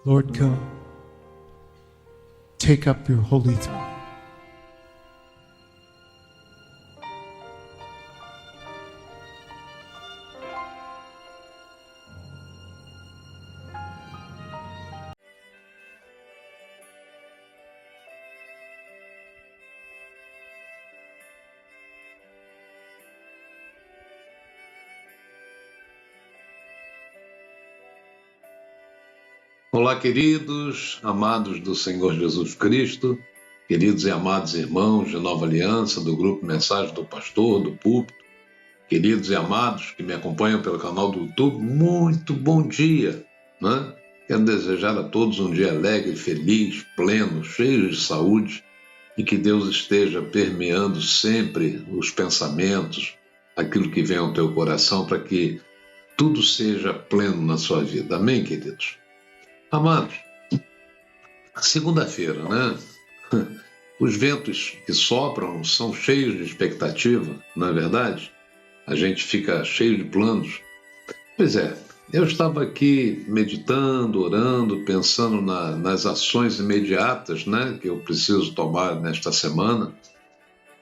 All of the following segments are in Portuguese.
Lord, come. Take up your holy throne. Olá, queridos, amados do Senhor Jesus Cristo, queridos e amados irmãos de Nova Aliança, do grupo Mensagem do Pastor, do Púlpito, queridos e amados que me acompanham pelo canal do YouTube, muito bom dia, né? Quero desejar a todos um dia alegre, feliz, pleno, cheio de saúde e que Deus esteja permeando sempre os pensamentos, aquilo que vem ao teu coração, para que tudo seja pleno na sua vida. Amém, queridos? Amados, segunda-feira, né? Os ventos que sopram são cheios de expectativa, não é verdade? A gente fica cheio de planos. Pois é, eu estava aqui meditando, orando, pensando nas ações imediatas, né, que eu preciso tomar nesta semana.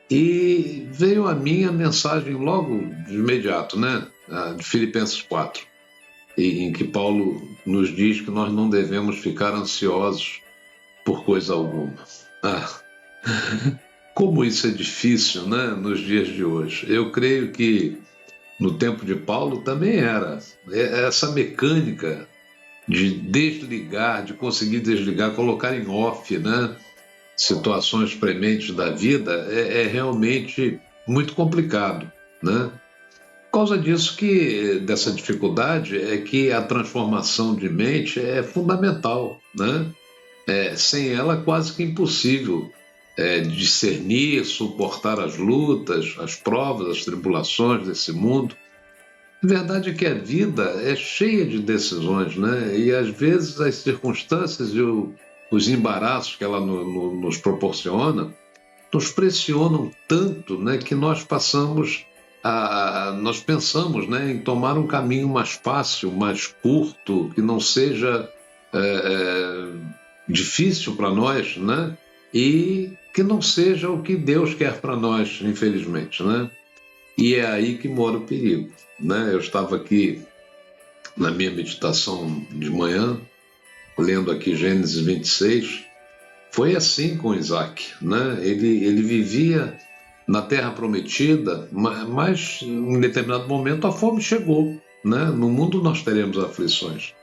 E veio a minha mensagem logo de imediato, né? De Filipenses 4. Em que Paulo nos diz que nós não devemos ficar ansiosos por coisa alguma. Como isso é difícil, né, nos dias de hoje. Eu creio que no tempo de Paulo também era. Essa mecânica de desligar, de conseguir desligar, colocar em off, né, situações prementes da vida é realmente muito complicado, né? Por causa disso dessa dificuldade, é que a transformação de mente é fundamental, né? Sem ela, quase que impossível discernir, suportar as lutas, as provas, as tribulações desse mundo. A verdade é que a vida é cheia de decisões, né? E às vezes as circunstâncias e os embaraços que ela nos proporciona nos pressionam tanto, né, que nós nós pensamos, né, em tomar um caminho mais fácil, mais curto, que não seja difícil para nós, né, e que não seja o que Deus quer para nós, infelizmente, né? E é aí que mora o perigo, né? Eu estava aqui na minha meditação de manhã, lendo aqui Gênesis 26, foi assim com Isaac, né? Ele vivia na terra prometida, mas em determinado momento a fome chegou, né? No mundo nós teremos aflições,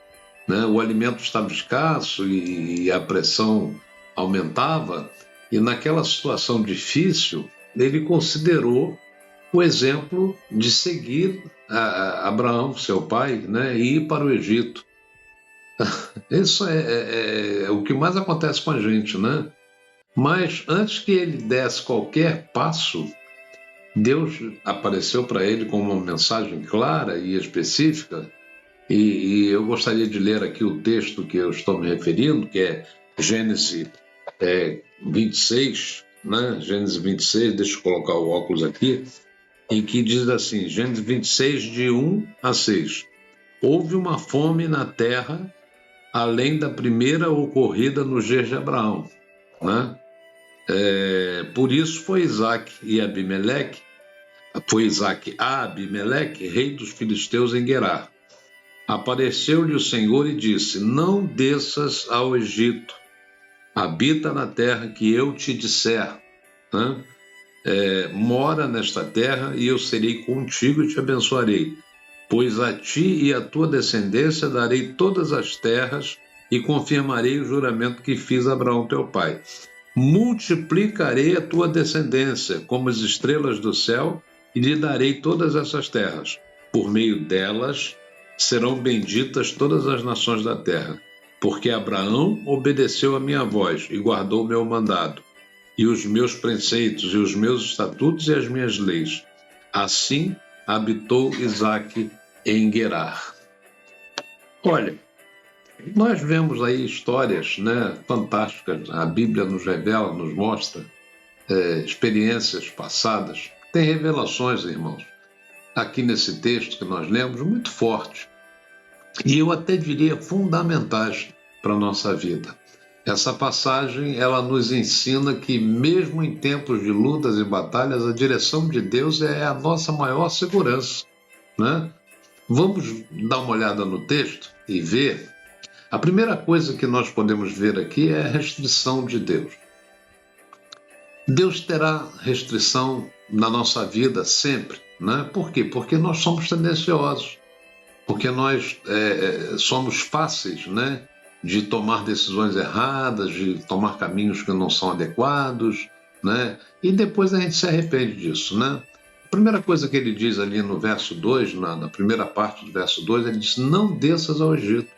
né? O alimento estava escasso e a pressão aumentava, e naquela situação difícil ele considerou o exemplo de seguir Abraão, seu pai, né? E ir para o Egito. Isso é o que mais acontece com a gente, né? Mas antes que ele desse qualquer passo, Deus apareceu para ele com uma mensagem clara e específica, e eu gostaria de ler aqui o texto que eu estou me referindo, que é Gênesis 26, né? Gênesis 26, deixa eu colocar o óculos aqui, em que diz assim, Gênesis 26, de 1 a 6. Houve uma fome na terra, além da primeira ocorrida nos dias de Abraão, né? Por isso foi Isaac a Abimeleque, rei dos filisteus em Gerar. Apareceu-lhe o Senhor e disse, não desças ao Egito, habita na terra que eu te disser, né? Mora nesta terra e eu serei contigo e te abençoarei, pois a ti e à tua descendência darei todas as terras e confirmarei o juramento que fiz a Abraão teu pai. Multiplicarei a tua descendência como as estrelas do céu e lhe darei todas essas terras. Por meio delas serão benditas todas as nações da terra, porque Abraão obedeceu a minha voz e guardou o meu mandado, e os meus preceitos, e os meus estatutos e as minhas leis. Assim habitou Isaac em Gerar. Olha, nós vemos aí histórias, né, fantásticas. A Bíblia nos revela, nos mostra experiências passadas. Tem revelações, irmãos, aqui nesse texto que nós lemos, muito fortes. E eu até diria fundamentais para a nossa vida. Essa passagem, ela nos ensina que mesmo em tempos de lutas e batalhas, a direção de Deus é a nossa maior segurança, né? Vamos dar uma olhada no texto e ver. A primeira coisa que nós podemos ver aqui é a restrição de Deus. Deus terá restrição na nossa vida sempre, né? Por quê? Porque nós somos tendenciosos, porque nós somos fáceis, né? De tomar decisões erradas, de tomar caminhos que não são adequados, né? E depois a gente se arrepende disso, né? A primeira coisa que ele diz ali no verso 2, na primeira parte do verso 2, ele diz: não desças ao Egito.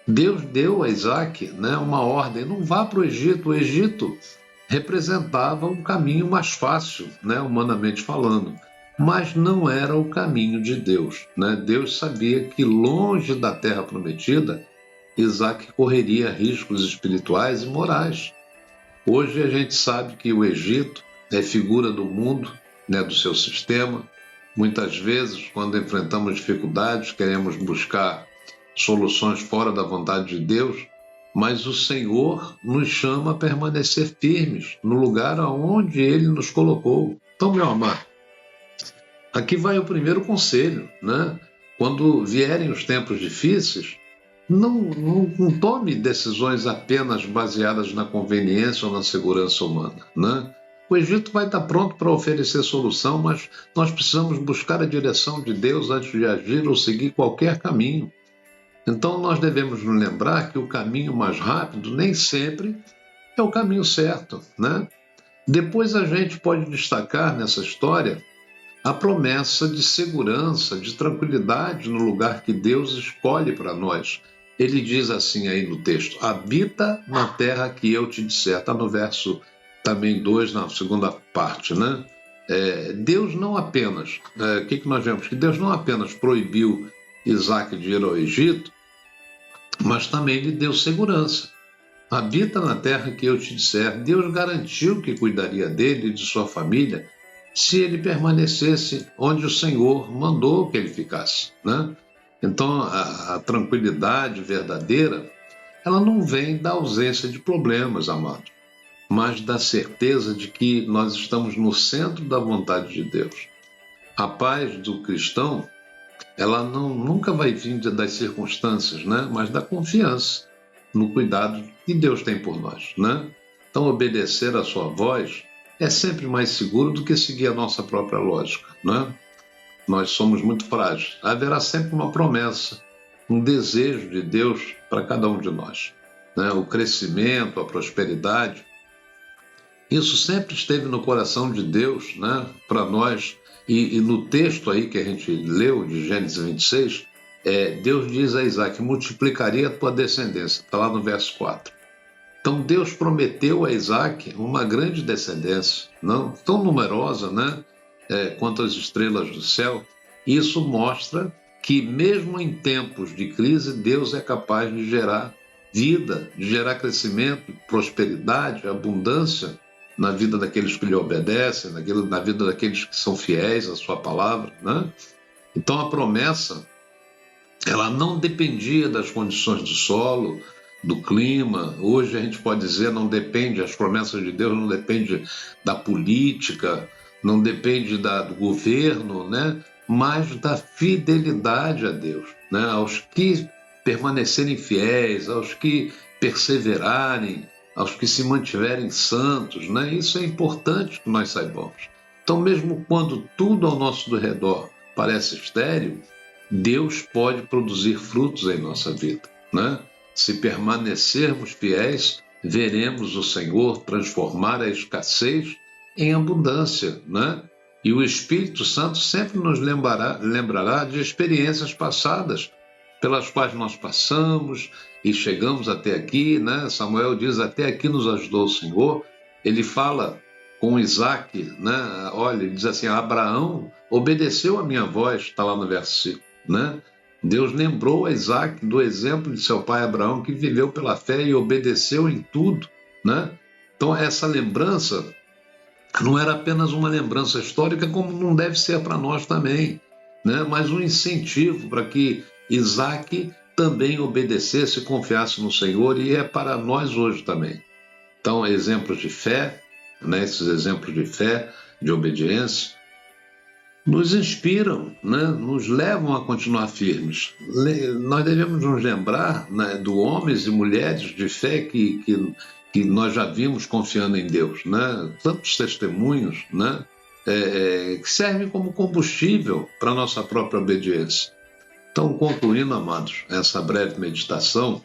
Deus deu a Isaac, né, uma ordem: não vá para o Egito. O Egito representava um caminho mais fácil, né, humanamente falando, mas não era o caminho de Deus, né? Deus sabia que longe da terra prometida, Isaac correria riscos espirituais e morais. Hoje a gente sabe que o Egito é figura do mundo, né, do seu sistema. Muitas vezes, quando enfrentamos dificuldades, queremos buscar soluções fora da vontade de Deus, mas o Senhor nos chama a permanecer firmes no lugar aonde Ele nos colocou. Então, meu amado, aqui vai o primeiro conselho, né? Quando vierem os tempos difíceis, não tome decisões apenas baseadas na conveniência ou na segurança humana, né? O Egito vai estar pronto para oferecer solução, mas nós precisamos buscar a direção de Deus antes de agir ou seguir qualquer caminho. Então nós devemos nos lembrar que o caminho mais rápido nem sempre é o caminho certo, né? Depois a gente pode destacar nessa história a promessa de segurança, de tranquilidade no lugar que Deus escolhe para nós. Ele diz assim aí no texto: habita na terra que eu te disser. Está no verso também 2, na segunda parte, né? Deus não apenas, o que nós vemos? Que Deus não apenas proibiu Isaac de ir ao Egito, mas também lhe deu segurança. Habita na terra que eu te disser. Deus garantiu que cuidaria dele e de sua família se ele permanecesse onde o Senhor mandou que ele ficasse, né? Então, a tranquilidade verdadeira, ela não vem da ausência de problemas, amados, mas da certeza de que nós estamos no centro da vontade de Deus. A paz do cristão, ela nunca vai vir das circunstâncias, né? Mas da confiança no cuidado que Deus tem por nós, né? Então, obedecer à sua voz é sempre mais seguro do que seguir a nossa própria lógica, né? Nós somos muito frágeis. Haverá sempre uma promessa, um desejo de Deus para cada um de nós, né? O crescimento, a prosperidade, isso sempre esteve no coração de Deus, né? Para nós. E no texto aí que a gente leu, de Gênesis 26, Deus diz a Isaac: multiplicaria a tua descendência. Está lá no verso 4. Então Deus prometeu a Isaac uma grande descendência, não tão numerosa, né, quanto as estrelas do céu. Isso mostra que mesmo em tempos de crise, Deus é capaz de gerar vida, de gerar crescimento, prosperidade, abundância na vida daqueles que lhe obedecem, na vida daqueles que são fiéis à sua palavra, né? Então a promessa, ela não dependia das condições do solo, do clima. Hoje a gente pode dizer, não depende, as promessas de Deus não dependem da política, não depende do governo, né? Mas da fidelidade a Deus, né? Aos que permanecerem fiéis, aos que perseverarem, aos que se mantiverem santos, né? Isso é importante que nós saibamos. Então, mesmo quando tudo ao nosso redor parece estéril, Deus pode produzir frutos em nossa vida, né? Se permanecermos fiéis, veremos o Senhor transformar a escassez em abundância, né? E o Espírito Santo sempre nos lembrará de experiências passadas pelas quais nós passamos e chegamos até aqui, né? Samuel diz: até aqui nos ajudou o Senhor. Ele fala com Isaac, né? Olha, ele diz assim: Abraão obedeceu a minha voz, está lá no verso 5, né? Deus lembrou a Isaac do exemplo de seu pai Abraão, que viveu pela fé e obedeceu em tudo, né? Então essa lembrança não era apenas uma lembrança histórica, como não deve ser para nós também, né? Mas um incentivo para que Isaac também obedecesse e confiasse no Senhor, e é para nós hoje também. Então, exemplos de fé, né, esses exemplos de fé, de obediência, nos inspiram, né, nos levam a continuar firmes. Nós devemos nos lembrar, né, de homens e mulheres de fé que nós já vimos confiando em Deus, né? Tantos testemunhos, né, que servem como combustível para a nossa própria obediência. Então, concluindo, amados, essa breve meditação,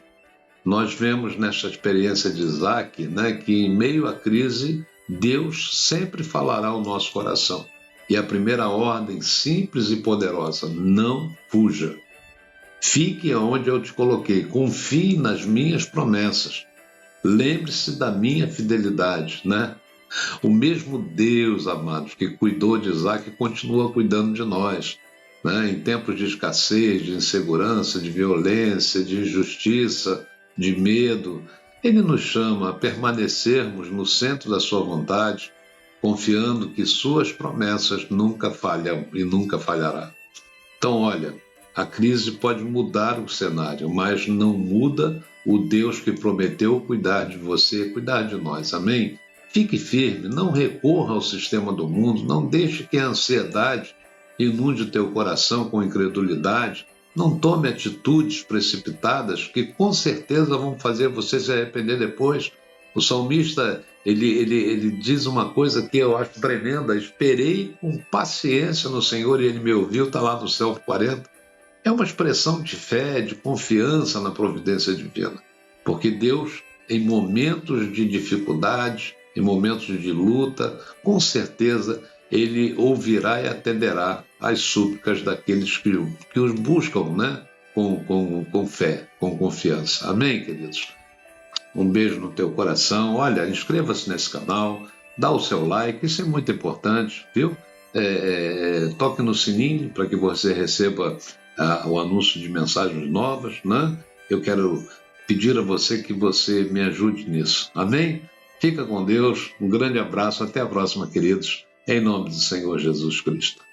nós vemos nessa experiência de Isaac, né, que em meio à crise, Deus sempre falará ao nosso coração. E a primeira ordem, simples e poderosa: não fuja. Fique onde eu te coloquei, confie nas minhas promessas. Lembre-se da minha fidelidade, né? O mesmo Deus, amados, que cuidou de Isaac, continua cuidando de nós, né? Em tempos de escassez, de insegurança, de violência, de injustiça, de medo, Ele nos chama a permanecermos no centro da sua vontade, confiando que suas promessas nunca falham e nunca falhará. Então, olha, a crise pode mudar o cenário, mas não muda o Deus que prometeu cuidar de você, cuidar de nós. Amém? Fique firme, não recorra ao sistema do mundo, não deixe que a ansiedade inunde o teu coração com incredulidade, não tome atitudes precipitadas que com certeza vão fazer você se arrepender depois. O salmista, ele diz uma coisa que eu acho tremenda: esperei com paciência no Senhor e Ele me ouviu, está lá no Salmo 40. É uma expressão de fé, de confiança na providência divina, porque Deus, em momentos de dificuldade, em momentos de luta, com certeza Ele ouvirá e atenderá às súplicas daqueles que os buscam, né? Com fé, com confiança. Amém, queridos? Um beijo no teu coração. Olha, inscreva-se nesse canal, dá o seu like, isso é muito importante, viu? Toque no sininho para que você receba o anúncio de mensagens novas, né? Eu quero pedir a você que você me ajude nisso. Amém? Fica com Deus, um grande abraço, até a próxima, queridos, em nome do Senhor Jesus Cristo.